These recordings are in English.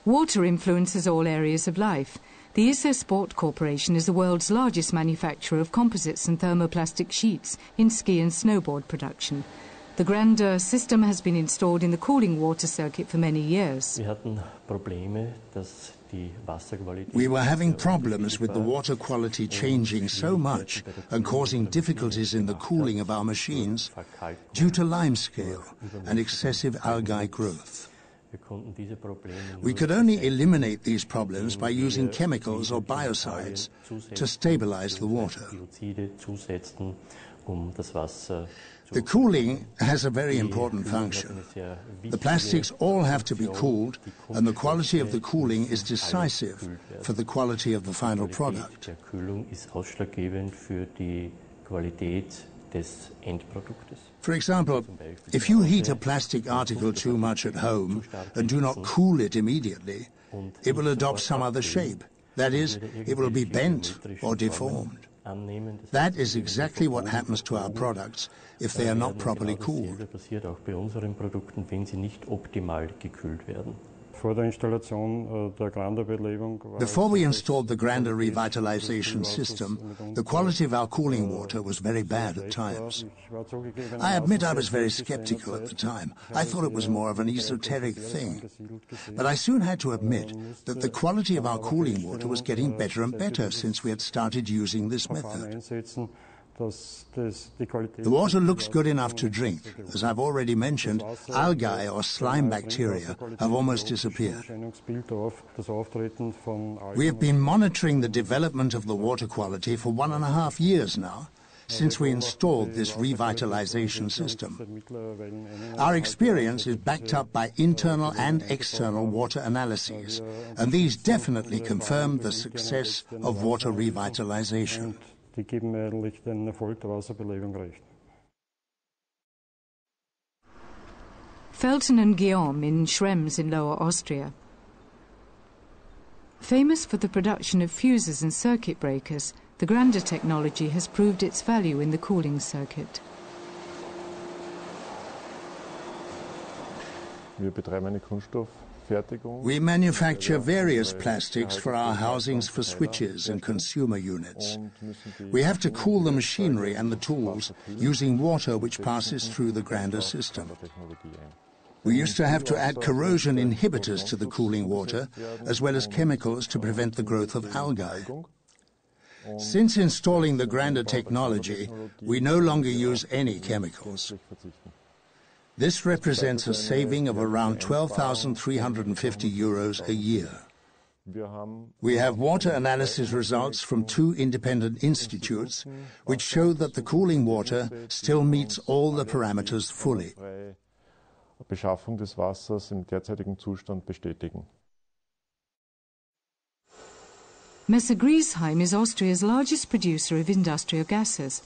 Water influences all areas of life. The Sport Corporation is the world's largest manufacturer of composites and thermoplastic sheets in ski and snowboard production. The Grande system has been installed in the cooling water circuit for many years. We were having problems with the water quality changing so much and causing difficulties in the cooling of our machines due to limescale and excessive algae growth. We could only eliminate these problems by using chemicals or biocides to stabilize the water. The cooling has a very important function. The plastics all have to be cooled, and the quality of the cooling is decisive for the quality of the final product. For example, if you heat a plastic article too much at home and do not cool it immediately, it will adopt some other shape. That is, it will be bent or deformed. That is exactly what happens to our products if they are not properly cooled. Before we installed the Grande revitalization system, the quality of our cooling water was very bad at times. I admit I was very skeptical at the time. I thought it was more of an esoteric thing. But I soon had to admit that the quality of our cooling water was getting better and better since we had started using this method. The water looks good enough to drink. As I've already mentioned, algae or slime bacteria have almost disappeared. We have been monitoring the development of the water quality for 1.5 years now, since we installed this revitalization system. Our experience is backed up by internal and external water analyses, and these definitely confirm the success of water revitalization. Felten and Guillaume in Schrems in Lower Austria. Famous for the production of fuses and circuit breakers, the Grande technology has proved its value in the cooling circuit. We manufacture various plastics for our housings for switches and consumer units. We have to cool the machinery and the tools using water which passes through the Grande system. We used to have to add corrosion inhibitors to the cooling water, as well as chemicals to prevent the growth of algae. Since installing the Grande technology, we no longer use any chemicals. This represents a saving of around 12,350 euros a year. We have water analysis results from 2 independent institutes which show that the cooling water still meets all the parameters fully. Messe Griesheim is Austria's largest producer of industrial gases.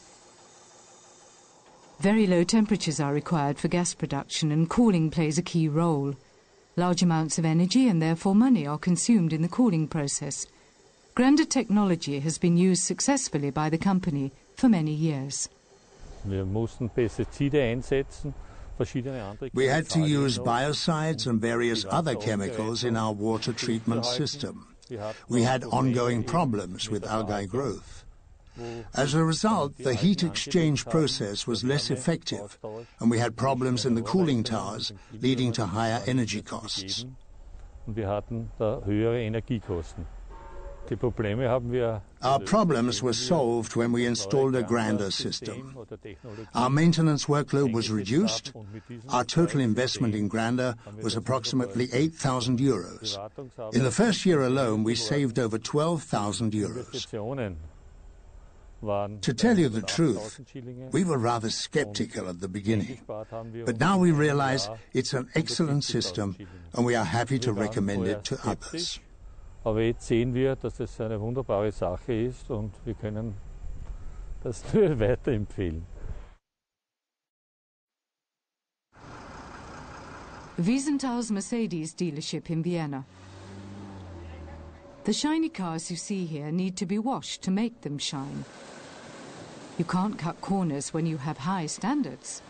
Very low temperatures are required for gas production, and cooling plays a key role. Large amounts of energy and therefore money are consumed in the cooling process. Grande technology has been used successfully by the company for many years. We had to use biocides and various other chemicals in our water treatment system. We had ongoing problems with algae growth. As a result, the heat exchange process was less effective, and we had problems in the cooling towers, leading to higher energy costs. Our problems were solved when we installed a Grande system. Our maintenance workload was reduced. Our total investment in Grande was approximately 8,000 euros. In the first year alone, we saved over 12,000 euros. To tell you the truth, we were rather skeptical at the beginning, but now we realize it's an excellent system and we are happy to recommend it to others. Aber jetzt sehen wir, dass es eine wunderbare Sache ist und wir können das nur weiterempfehlen. Wiesenthal's Mercedes dealership in Vienna. The shiny cars you see here need to be washed to make them shine. You can't cut corners when you have high standards.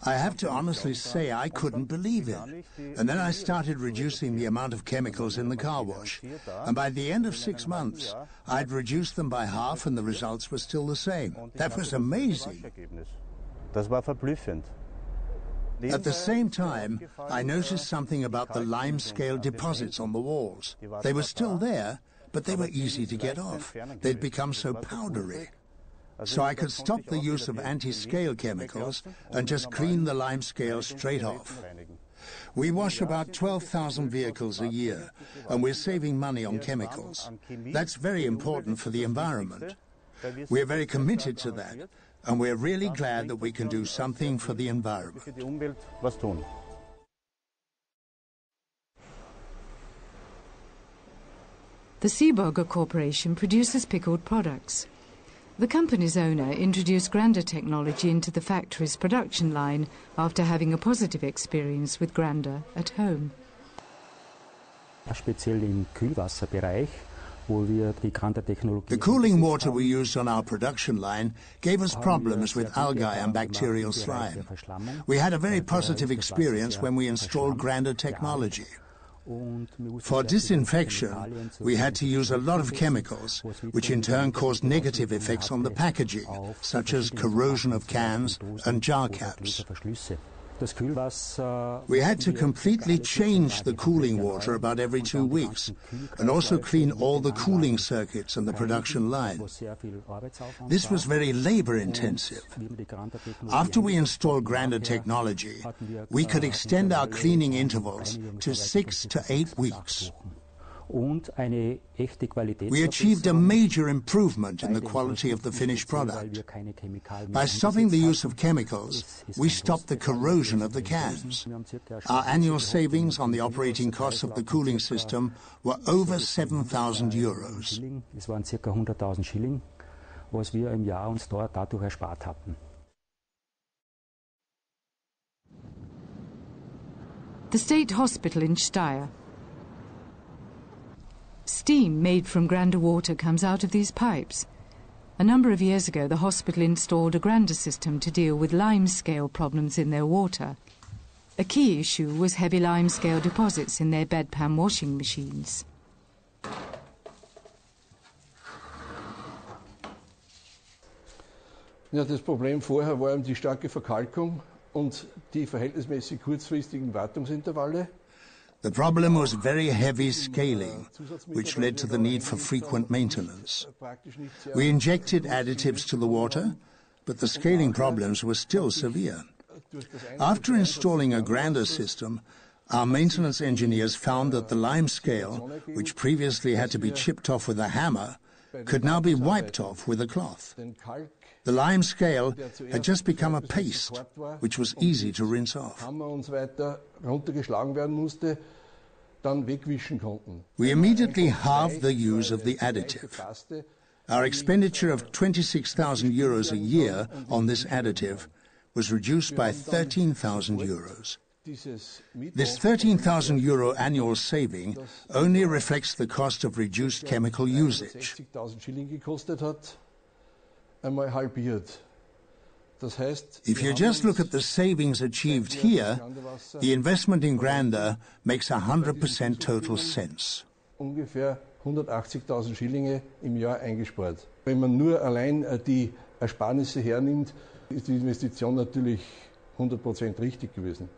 I have to honestly say I couldn't believe it. And then I started reducing the amount of chemicals in the car wash. And by the end of 6 months, I'd reduced them by half and the results were still the same. That was amazing. At the same time, I noticed something about the limescale deposits on the walls. They were still there, but they were easy to get off. They'd become so powdery. So I could stop the use of anti-scale chemicals and just clean the limescale straight off. We wash about 12,000 vehicles a year, and we're saving money on chemicals. That's very important for the environment. We're very committed to that, and we're really glad that we can do something for the environment. The Seeburger Corporation produces pickled products. The company's owner introduced Grander technology into the factory's production line after having a positive experience with Grander at home. The cooling water we used on our production line gave us problems with algae and bacterial slime. We had a very positive experience when we installed Grander technology. For disinfection, we had to use a lot of chemicals, which in turn caused negative effects on the packaging, such as corrosion of cans and jar caps. We had to completely change the cooling water about every 2 weeks, and also clean all the cooling circuits in the production line. This was very labor-intensive. After we installed Grander technology, we could extend our cleaning intervals to 6 to 8 weeks. We achieved a major improvement in the quality of the finished product. By stopping the use of chemicals, we stopped the corrosion of the cans. Our annual savings on the operating costs of the cooling system were over 7,000 euros. The State Hospital in Steyr. Steam made from Grander water comes out of these pipes. A number of years ago, the hospital installed a Grander system to deal with limescale problems in their water. A key issue was heavy limescale deposits in their bedpan washing machines. Ja, das Problem vorher war die starke Verkalkung und die verhältnismäßig kurzfristigen Wartungsintervalle. The problem was very heavy scaling, which led to the need for frequent maintenance. We injected additives to the water, but the scaling problems were still severe. After installing a Grander system, our maintenance engineers found that the limescale, which previously had to be chipped off with a hammer, could now be wiped off with a cloth. The limescale had just become a paste, which was easy to rinse off. We immediately halved the use of the additive. Our expenditure of 26,000 euros a year on this additive was reduced by 13,000 euros. This 13,000 euro annual saving only reflects the cost of reduced chemical usage. If you just look at the savings achieved here, the investment in Grander makes 100% total sense. Ungefähr 180.000 Schillinge im Jahr eingespart. Wenn man nur allein die Ersparnisse hernimmt, ist die Investition natürlich 100% richtig gewesen.